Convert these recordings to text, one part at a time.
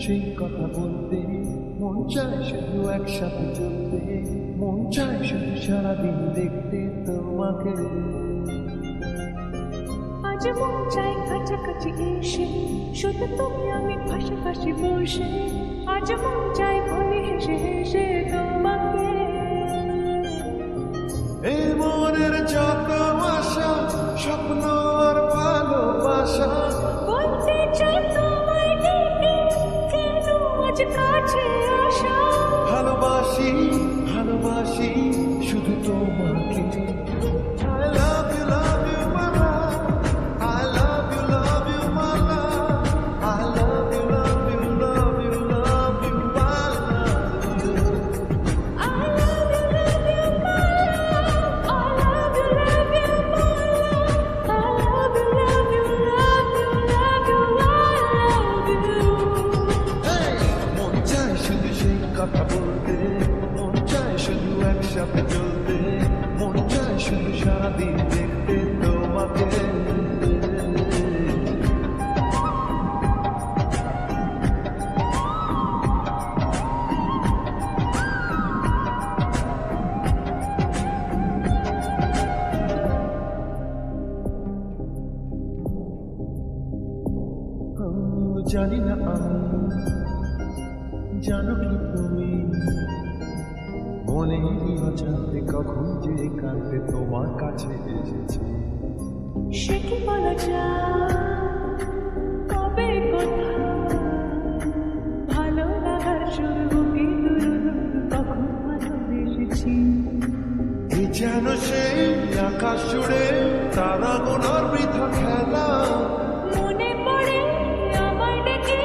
সেই কথা বলতে, মন চায় শুধু একসাথে চলতে, মন চায় শুধু সারাদিন দেখতে তোমাকে। আজ মন চাই কাছাকাছি এসে, শুধু তুমি আমি পাশাপাশি বসে, আজ মন চাই বলে হেসে হেসে তোমাকে। এই মনের যত আশা, স্বপ্ন আর ভালোবাসা, বলতে চাই তোমায় ডেকে, কেন আজ কাছে আসা। ভালোবাসি ভালোবাসি শুধু তোমাকে। I love you my love, I love you my love, I love you my love, I love you I love you my love, I love you my love, I love you Hey! মন চায় শুধু সেই কথা বলতে, মন চায় শুধু একসাথে চলতে, মন চায় শুধু সারাদিন দেখতে তোমাকে। জানি না আমি, জানো কি তুমি, মনেরই অজান্তে কখন যে কাঁদতে তোমার কাছে এসেছি। সে কি বলা যায়, কবে কোথায়, ভালো লাগার শুরু কি কখন ভালোবেসেছি। এই যেন সেই আকাশ জুড়ে তারা গোনার বৃথা খেলা, মনে পড়ে আমার ডেকে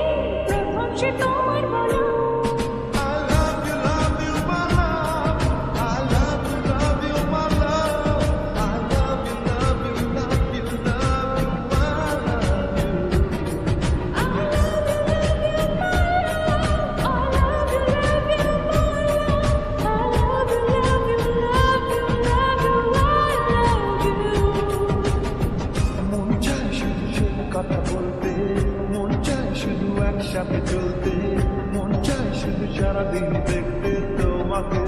প্রথম সে তোমার বলা। I love you my love, I love you my love, I love you my love, I love you মন চায় শুধু সেই কথা বলতে, মন চায় শুধু একসাথে চলতে, মন চায় শুধু সারাদিন দেখতে তোমাকে।